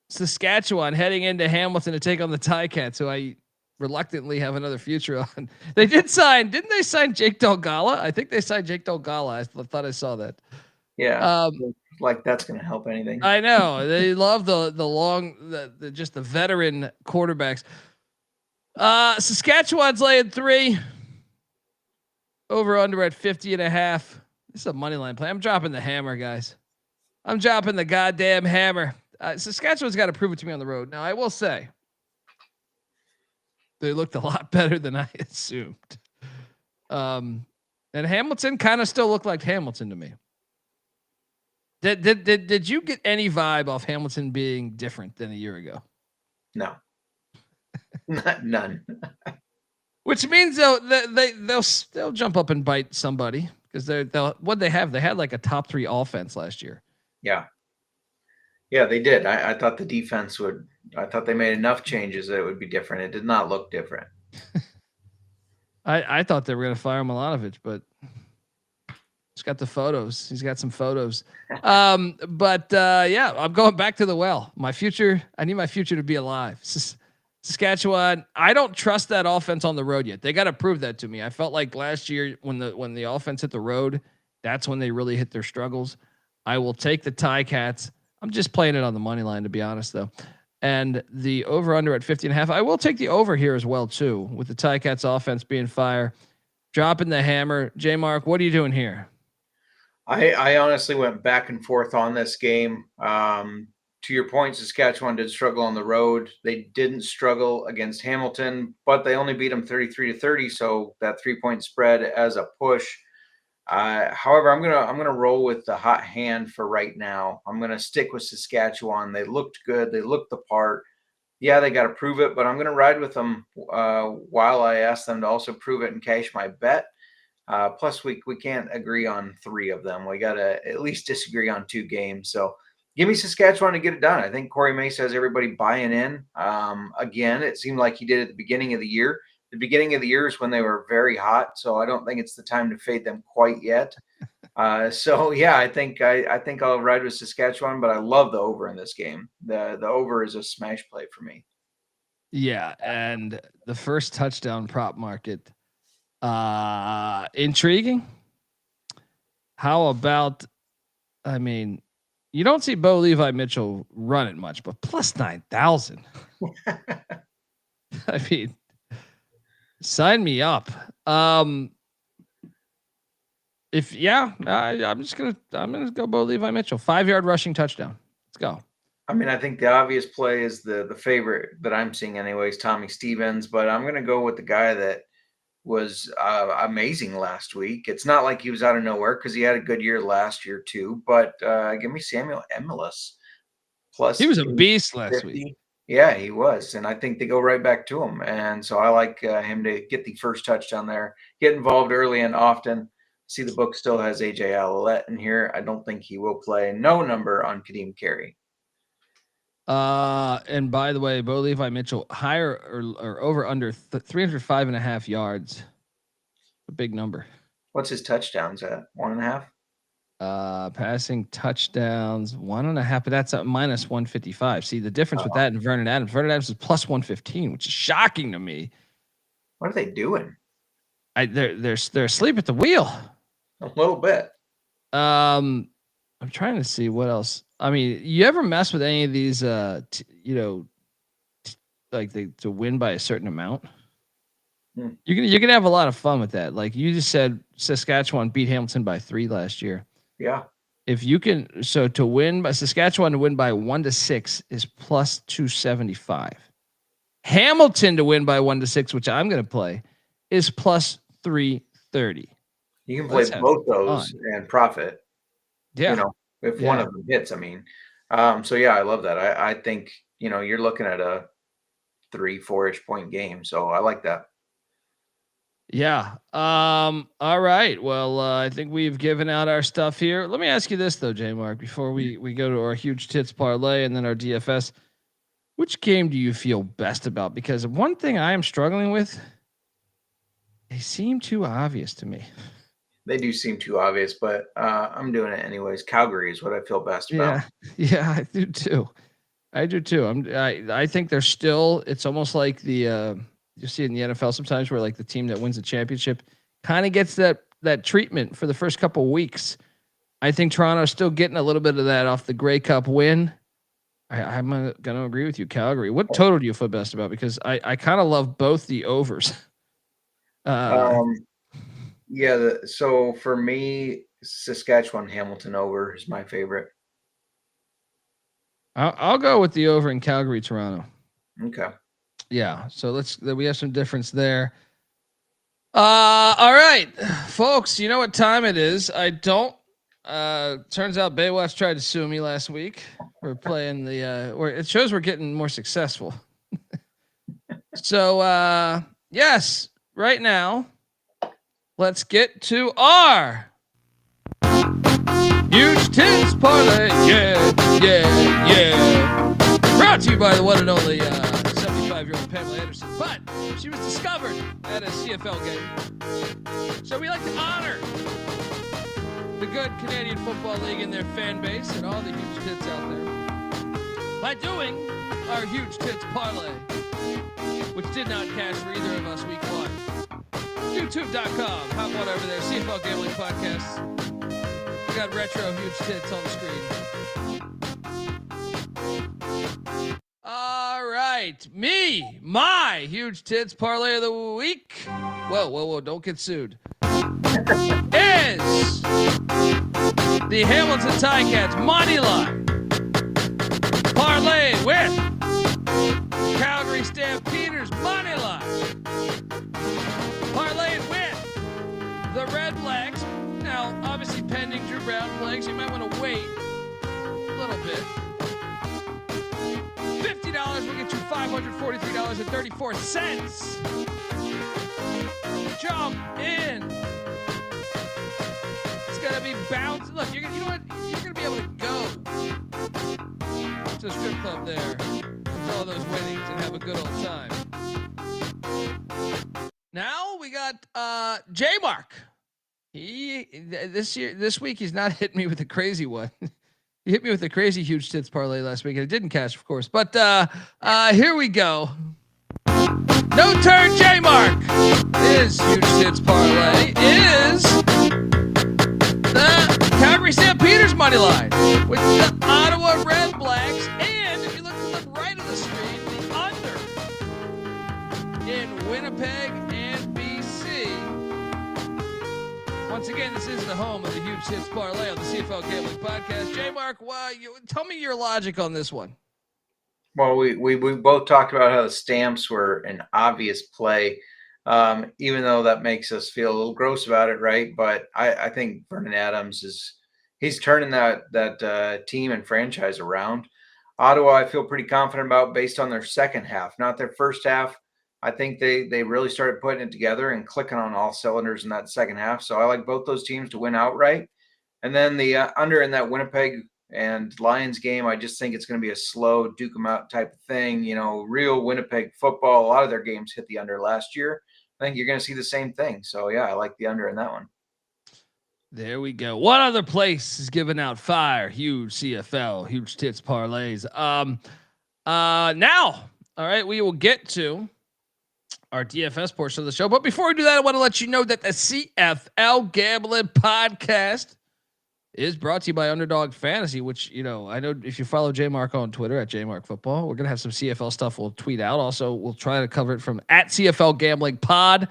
Saskatchewan heading into Hamilton to take on the Ticats, who I reluctantly have another future on. Didn't they sign Jake Delgala? I think they signed Jake Delgala. I thought I saw that. Yeah. Like that's going to help anything. I know. They love just the veteran quarterbacks. Saskatchewan's laying 3 over under at 50.5. This is a money line play. I'm dropping the hammer, guys. I'm dropping the goddamn hammer. Saskatchewan's got to prove it to me on the road. Now I will say they looked a lot better than I assumed. And Hamilton kind of still looked like Hamilton to me. Did you get any vibe off Hamilton being different than a year ago? No. None. Which means they'll still jump up and bite somebody because they had like a top 3 offense last year. Yeah, they did. I thought the defense I thought they made enough changes that it would be different. It did not look different. I thought they were going to fire Milanovic, but he's got the photos. He's got some photos. Yeah, I'm going back to the well. My future, I need my future to be alive. Saskatchewan, I don't trust that offense on the road yet. They got to prove that to me. I felt like last year when the offense hit the road, that's when they really hit their struggles. I will take the Ticats. I'm just playing it on the money line, to be honest, though. And the over-under at 50.5. I will take the over here as well, too, with the Ticats offense being fire. Dropping the hammer. J-Mark, what are you doing here? I honestly went back and forth on this game. To your point, Saskatchewan did struggle on the road. They didn't struggle against Hamilton, but they only beat them 33-30. So that 3-point spread as a push. However, I'm gonna roll with the hot hand for right now. I'm gonna stick with Saskatchewan. They looked good. They looked the part. Yeah, they got to prove it, but I'm gonna ride with them while I ask them to also prove it and cash my bet. Plus, we can't agree on 3 of them. We got to at least disagree on 2 games. So give me Saskatchewan to get it done. I think Corey Mesa has everybody buying in. Again, it seemed like he did at the beginning of the year. The beginning of the year is when they were very hot, so I don't think it's the time to fade them quite yet. So yeah, I think I'll ride with Saskatchewan, but I love the over in this game. The over is a smash play for me. Yeah, and the first touchdown prop market, intriguing. How about? I mean, you don't see Bo Levi Mitchell run it much, but plus 9,000. I mean. Sign me up. I'm just gonna go Bo Levi Mitchell. 5-yard rushing touchdown. Let's go. I mean, I think the obvious play is the favorite that I'm seeing anyways, Tommy Stevens, but I'm gonna go with the guy that was amazing last week. It's not like he was out of nowhere because he had a good year last year too, but give me Samuel Emilus. Plus he was a beast last week. Yeah, he was. And I think they go right back to him. And so I like him to get the first touchdown there, get involved early and often. See, the book still has AJ Alolette in here. I don't think he will play. No number on Kadeem Carey. And by the way, Bo Levi Mitchell, higher or over under 305.5 yards. A big number. What's his touchdowns at? 1.5? Passing touchdowns 1.5, but that's at minus 155. See the difference with that and Vernon Adams. Vernon Adams is plus 115, which is shocking to me. What are they doing? They're asleep at the wheel. A little bit. I'm trying to see what else. I mean, you ever mess with any of these? To win by a certain amount. You can have a lot of fun with that. Like you just said, Saskatchewan beat Hamilton by 3 last year. Yeah. If you can, so to win by Saskatchewan to win by 1-6 is plus 275. Hamilton to win by 1-6, which I'm going to play, is plus 330. You can play both those and profit. Yeah. If one of them hits, I mean. So yeah, I love that. I think, you're looking at a 3-4-ish point game. So I like that. Yeah. All right. Well, I think we've given out our stuff here. Let me ask you this though, J-Mark, before we go to our huge tits parlay and then our DFS. Which game do you feel best about? Because one thing I am struggling with, they seem too obvious to me. They do seem too obvious, but I'm doing it anyways. Calgary is what I feel best about. Yeah, I do too. I think they're still. It's almost like the you see in the NFL sometimes where like the team that wins the championship kind of gets that treatment for the first couple of weeks. I think Toronto's still getting a little bit of that off the Grey Cup win. I'm going to agree with you, Calgary. What total do you feel best about? Because I kind of love both the overs. So for me, Saskatchewan Hamilton over is my favorite. I'll go with the over in Calgary, Toronto. Okay. Yeah. So we have some difference there. All right, folks, you know what time it is. I don't, turns out Baywatch tried to sue me last week. We're playing where it shows we're getting more successful. So, yes, right now, let's get to our huge tits parlay. Yeah. Brought to you by the one and only 75 25-year-old Pamela Anderson, but she was discovered at a CFL game. So we like to honor the good Canadian Football League and their fan base and all the huge tits out there by doing our huge tits parlay, which did not cash for either of us week 1. YouTube.com. Hop on over there. CFL Gambling Podcast. We got retro huge tits on the screen. All right. My huge tits parlay of the week. Whoa. Don't get sued. Is the Hamilton Ticats money line parlay with Calgary Stampeders money line. Parlayed with the Red Blacks. Now, obviously, pending Drew Brown playing, so you might want to wait a little bit. $50 will get you $543.34. Jump in. It's gonna be bouncing. Look, you know what? You're gonna be able to go to a strip club there with all those winnings and have a good old time. Now we got J-Mark. This week he's not hitting me with a crazy one. He hit me with a crazy huge tits parlay last week, and it didn't cash, of course. But here we go. No turn J-Mark. His huge tits parlay is the Calgary Stampeders money line with the Ottawa Red Blacks, and if you look to the right of the screen, the under in Winnipeg and BC. Once again, this is the home of the huge hits parlay on the CFL Gambling Podcast. J-Mark, tell me your logic on this one. Well, we both talked about how the stamps were an obvious play, even though that makes us feel a little gross about it, right? But I think Vernon Adams he's turning that team and franchise around. Ottawa, I feel pretty confident about based on their second half, not their first half. I think they really started putting it together and clicking on all cylinders in that second half. So I like both those teams to win outright. And then the under in that Winnipeg and Lions game, I just think it's going to be a slow duke 'em out type of thing. You know, real Winnipeg football. A lot of their games hit the under last year. I think you're going to see the same thing. So yeah, I like the under in that one. There we go. One other place is giving out fire, huge CFL, huge tits parlays. Now, all right, we will get to our DFS portion of the show. But before we do that, I want to let you know that the CFL Gambling Podcast is brought to you by Underdog Fantasy, which, you know, I know if you follow J-Mark on Twitter at JMark Football, we're going to have some CFL stuff we'll tweet out. Also, we'll try to cover it from at CFL Gambling Pod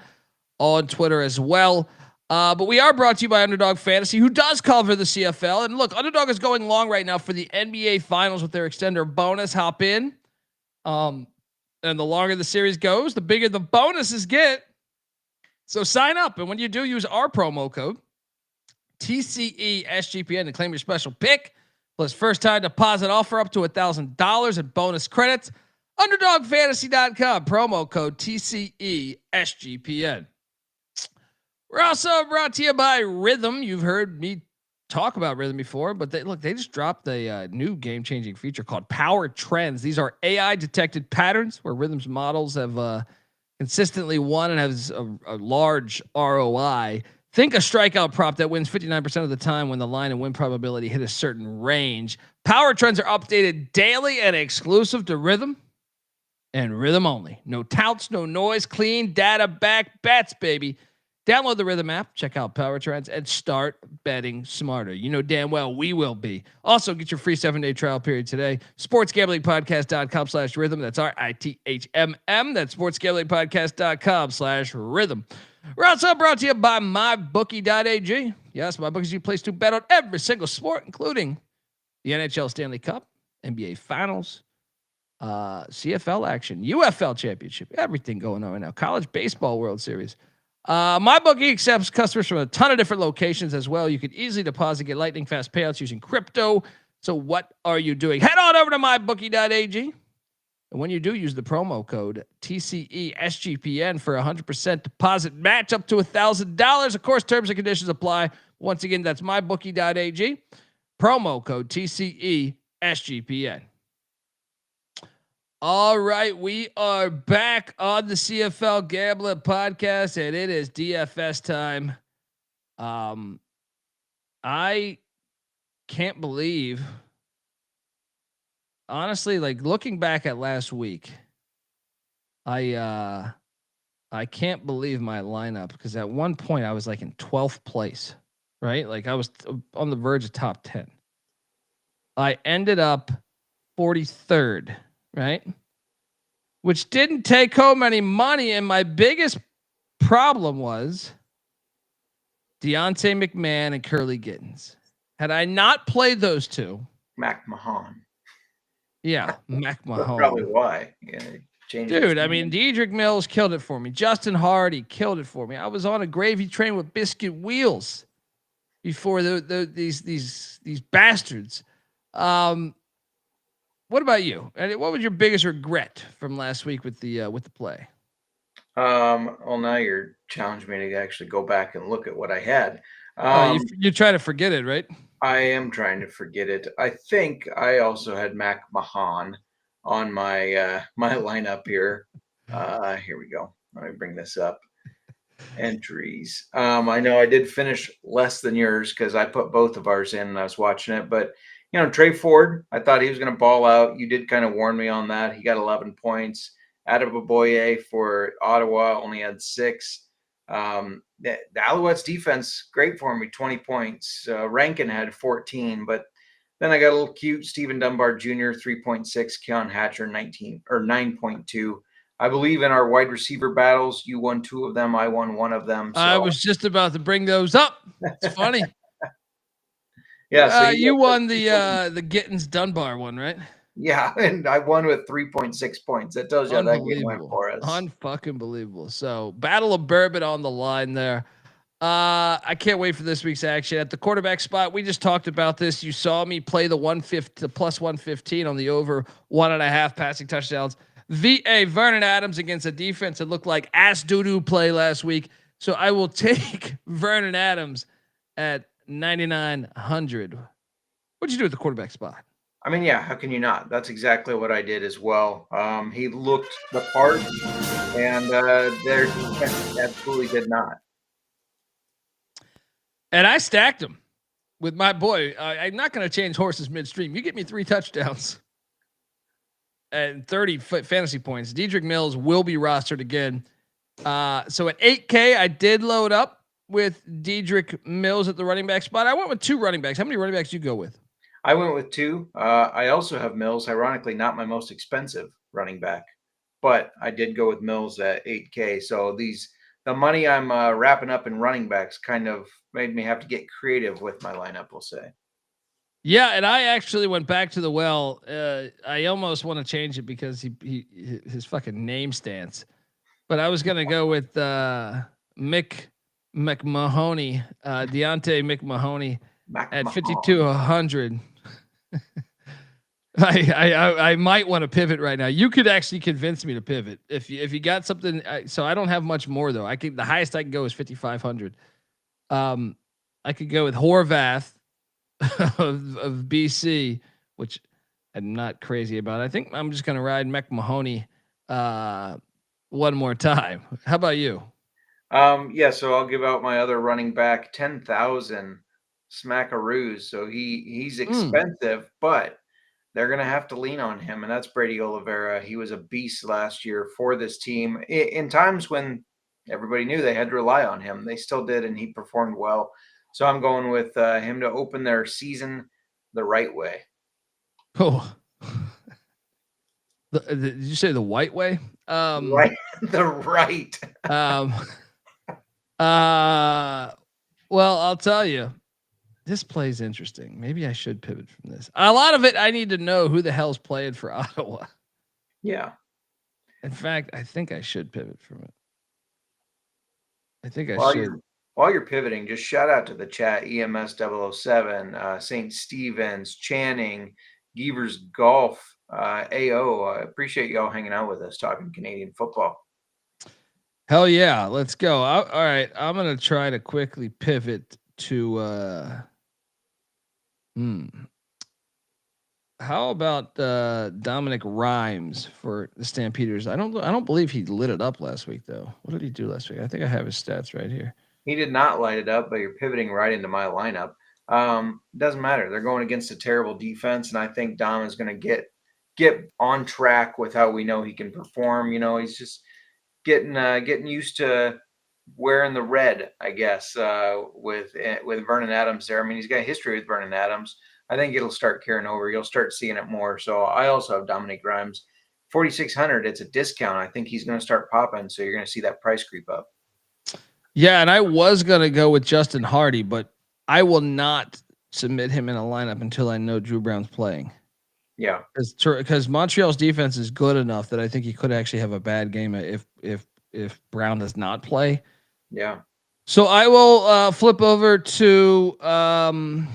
on Twitter as well. But we are brought to you by Underdog Fantasy, who does cover the CFL. And look, Underdog is going long right now for the NBA Finals with their extender bonus. Hop in. And the longer the series goes, the bigger the bonuses get. So sign up. And when you do, use our promo code TCESGPN to claim your special pick plus first time deposit offer up to $1,000 in bonus credits. UnderdogFantasy.com, promo code TCESGPN. We're also brought to you by Rhythm. You've heard me talk about Rhythm before, but they just dropped a new game-changing feature called Power Trends. These are AI-detected patterns where Rhythm's models have consistently won and has a large ROI. Think a strikeout prop that wins 59% of the time when the line and win probability hit a certain range. Power Trends are updated daily and exclusive to Rhythm and Rhythm only. No touts, no noise, clean data back bets, baby. Download the Rhythm app, check out Power Trends, and start betting smarter. You know damn well we will be. Also, get your free 7-day trial period today. SportsGamblingPodcast.com/rhythm. That's RITHMM. That's SportsGamblingPodcast.com/rhythm. We're also brought to you by MyBookie.ag. Yes, MyBookie is your place to bet on every single sport, including the NHL Stanley Cup, NBA Finals, CFL action, UFL Championship, everything going on right now. College Baseball World Series. MyBookie accepts customers from a ton of different locations as well. You can easily deposit, get lightning fast payouts using crypto. So what are you doing? Head on over to MyBookie.ag. And when you do, use the promo code TCESGPN for 100% deposit match up to $1,000. Of course, terms and conditions apply. Once again, that's MyBookie.ag. Promo code TCESGPN. All right, we are back on the CFL Gambling Podcast, and it is DFS time. I can't believe, honestly, like looking back at last week, I can't believe my lineup, because at one point I was like in 12th place, right? Like I was on the verge of top 10. I ended up 43rd, right? Which didn't take home any money. And my biggest problem was Deontay McMahon and Curly Gittins. Had I not played those two, Mac Mahon. Yeah, Mac That's Mahon. probably why. Yeah, Dude, I mean, Dedrick Mills killed it for me. Justin Hardy killed it for me. I was on a gravy train with biscuit wheels before these bastards. What about you? And what was your biggest regret from last week with the play? Well, now you're challenging me to actually go back and look at what I had. You try to forget it, right? I am trying to forget it. I think I also had Mac Mahon on my my lineup here. Here we go. Let me bring this up. Entries. I know I did finish less than yours because I put both of ours in and I was watching it. But Trey Ford, I thought he was going to ball out. You did kind of warn me on that. He got 11 points. Adeboboye for Ottawa only had 6. The Alouettes defense, great for me, 20 points. Rankin had 14, but then I got a little cute. Stephen Dunbar Jr., 3.6. Keon Hatcher, 9.2. I believe in our wide receiver battles, you won 2 of them. I won 1 of them. So. I was just about to bring those up. It's funny. Yeah. So you won the Gittins Dunbar one, right? Yeah, and I won with 3.6 points. That tells you how that game went for us. Unfucking believable. So, Battle of Bourbon on the line there. I can't wait for this week's action at the quarterback spot. We just talked about this. You saw me play the plus 115 on the over 1.5 passing touchdowns. VA Vernon Adams against a defense that looked like ass doo-doo play last week. So I will take Vernon Adams at 9,900. What'd you do at the quarterback spot? I mean, yeah, how can you not? That's exactly what I did as well. He looked the part, and their defense absolutely did not. And I stacked him with my boy. I'm not going to change horses midstream. You get me 3 touchdowns and 30 fantasy points. Dedrick Mills will be rostered again. So at 8K, I did load up with Dedrick Mills at the running back spot. I went with 2 running backs. How many running backs did you go with? I went with 2. I also have Mills, ironically, not my most expensive running back, but I did go with Mills at 8K. So the money I'm wrapping up in running backs kind of made me have to get creative with my lineup, we'll say. Yeah, and I actually went back to the well. I almost want to change it because his fucking name stands, but I was gonna go with McMahoney, Deontay McMahoney at 5,200. I might want to pivot right now. You could actually convince me to pivot if you got something. So I don't have much more though. The highest I can go is 5,500. I could go with Horvath of BC, which I'm not crazy about. I think I'm just gonna ride McMahoney one more time. How about you? Yeah, so I'll give out my other running back, 10,000 Smackaroos. So he's expensive, but they're going to have to lean on him, and that's Brady Oliveira. He was a beast last year for this team. In times when everybody knew they had to rely on him, they still did, and he performed well. So I'm going with him to open their season the right way. Oh, did you say the white way? Right, the right. Well, I'll tell you. This plays interesting. Maybe I should pivot from this. A lot of it, I need to know who the hell's playing for Ottawa. Yeah. In fact, I think I should pivot from it. I think While you're pivoting, just shout out to the chat, EMS 007, St. Stephen's, Channing, Geevers Golf, AO. I appreciate y'all hanging out with us talking Canadian football. Hell yeah. Let's go. All right. I'm going to try to quickly pivot to How about Dominic Rhymes for the Stampeders? I don't believe he lit it up last week though. What did he do last week? I think I have his stats right here. He did not light it up, but you're pivoting right into my lineup. Doesn't matter. They're going against a terrible defense, and I think Dom is going to get on track with how we know he can perform. He's just getting used to wearing the red, I guess, with Vernon Adams there. I mean, he's got a history with Vernon Adams. I think it'll start carrying over. You'll start seeing it more. So I also have Dominic Grimes, 4,600. It's a discount. I think he's going to start popping. So you're going to see that price creep up. Yeah, and I was gonna go with Justin Hardy, but I will not submit him in a lineup until I know Drew Brown's playing. Yeah, because Montreal's defense is good enough that I think he could actually have a bad game if Brown does not play. Yeah. So I will flip over to man.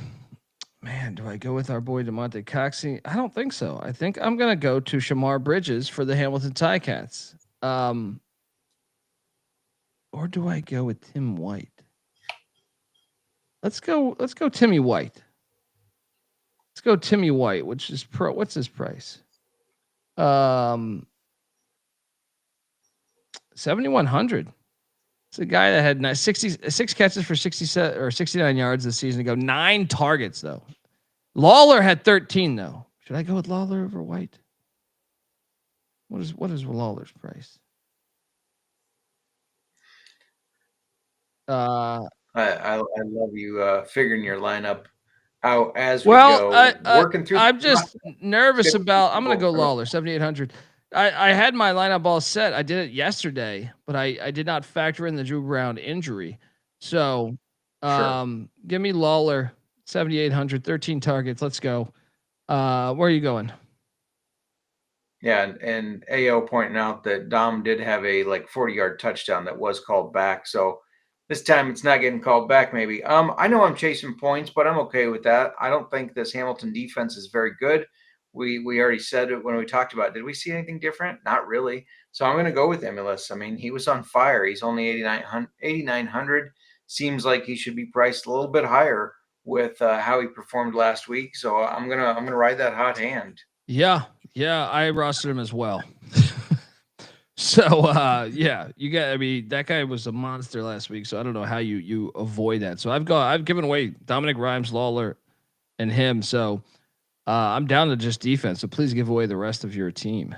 Do I go with our boy DeMonte Coxey? I don't think so. I think I'm gonna go to Shamar Bridges for the Hamilton Ticats. Or do I go with Tim White? Let's go Timmy White. Let's go Timmy White, which is what's his price? 7,100. It's a guy that had 66 catches for 67 or 69 yards this season ago. 9 targets though. Lawler had 13 though. Should I go with Lawler over White? What is Lawler's price? I love you figuring your lineup out as we go. Working through. I'm just nervous about. I'm going to go Lawler 7,800. I had my lineup all set. I did it yesterday, but I did not factor in the Drew Brown injury. So, give me Lawler 7,800, 13 targets. Let's go. Where are you going? Yeah, and AO pointing out that Dom did have a 40-yard touchdown that was called back. So this time it's not getting called back. Maybe. I know I'm chasing points, but I'm okay with that. I don't think this Hamilton defense is very good. We already said it when we talked about it. Did we see anything different? Not really. So I'm going to go with Emilus. I mean, he was on fire. He's only 8,900. Seems like he should be priced a little bit higher with how he performed last week. So I'm gonna ride that hot hand. Yeah, I rostered him as well. So I mean, that guy was a monster last week. So I don't know how you avoid that. So I've given away Dominic Rhymes, Lawler, and him. So I'm down to just defense. So please give away the rest of your team.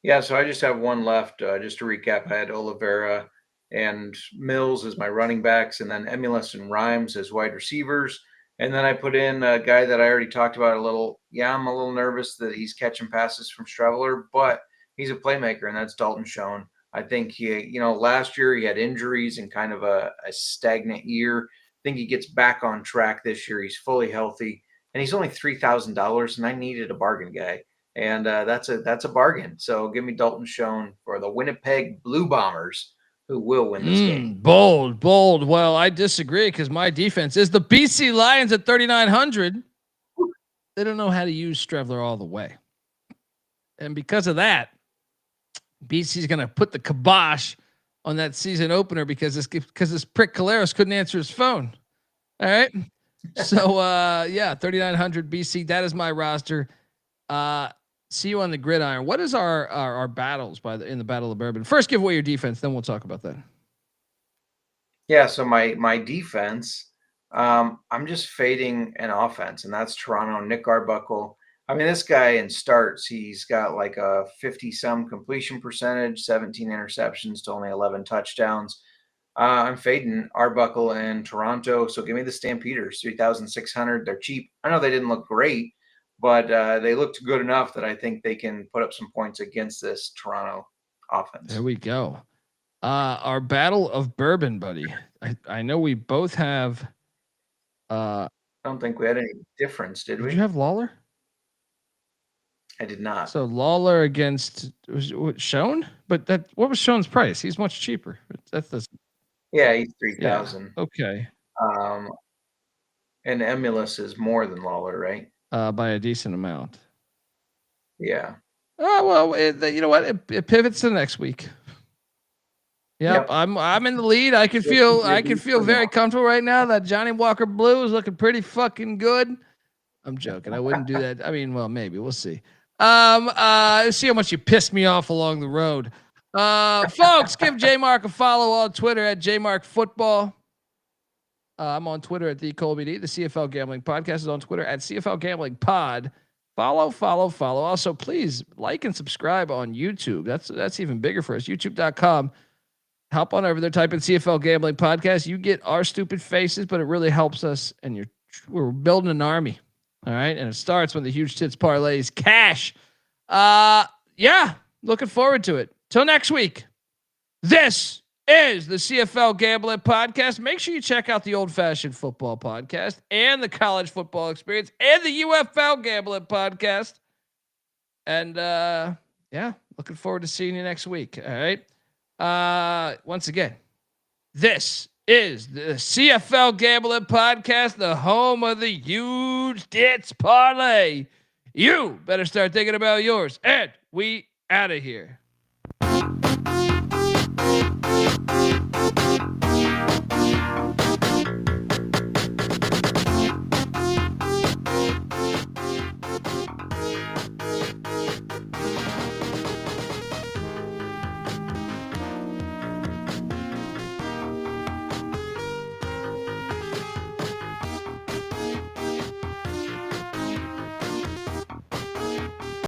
Yeah, so I just have one left. Just to recap, I had Oliveira and Mills as my running backs, and then Emilus and Rhymes as wide receivers. And then I put in a guy that I already talked about a little. Yeah, I'm a little nervous that he's catching passes from Streveler, but he's a playmaker, and that's Dalton Schoen. I think last year he had injuries and kind of a stagnant year. I think he gets back on track this year. He's fully healthy, and he's only $3,000, and I needed a bargain guy, and that's a bargain. So give me Dalton Schoen for the Winnipeg Blue Bombers, who will win this game. Bold. Well, I disagree because my defense is the BC Lions at 3,900. They don't know how to use Streveler all the way, and because of that, BC's going to put the kibosh on that season opener because this prick Caleros couldn't answer his phone. All right. So, 3,900 BC. That is my roster. See you on the gridiron. What is our battles in the Battle of Bourbon? First, give away your defense. Then we'll talk about that. Yeah. So my defense, I'm just fading an offense, and that's Toronto. Nick Arbuckle. I mean, this guy in starts, he's got like a 50-some completion percentage, 17 interceptions to only 11 touchdowns. I'm fading Arbuckle and Toronto, so give me the Stampeders, 3,600. They're cheap. I know they didn't look great, but they looked good enough that I think they can put up some points against this Toronto offense. There we go. Our Battle of Bourbon, buddy. I know we both have. I don't think we had any difference, did we? Did you have Lawler? I did not. So Lawler against was Schoen, but what was Schoen's price? He's much cheaper. Yeah, he's 3,000. Yeah. Okay. And Emilus is more than Lawler, right? By a decent amount. Yeah. Oh well, you know what? It pivots to next week. Yep. I'm in the lead. I can feel very comfortable right now that Johnny Walker Blue is looking pretty fucking good. I'm joking. I wouldn't do that. I mean, well, maybe we'll see. See how much you pissed me off along the road. Folks, give J Mark a follow on Twitter at JMarkFootball. I'm on Twitter at the Colby D. The CFL Gambling Podcast is on Twitter at CFL Gambling Pod. Follow. Also, please like and subscribe on YouTube. That's even bigger for us. YouTube.com. Hop on over there, type in CFL Gambling Podcast. You get our stupid faces, but it really helps us. And we're building an army. All right. And it starts when the huge tits parlays cash. Yeah. Looking forward to it. Till next week. This is the CFL Gambling Podcast. Make sure you check out the Old Fashioned Football Podcast and the College Football Experience and the UFL Gambling Podcast. And yeah, looking forward to seeing you next week. All right. Once again, this is the CFL Gambling Podcast, the home of the huge tits parlay. You better start thinking about yours. And we out of here.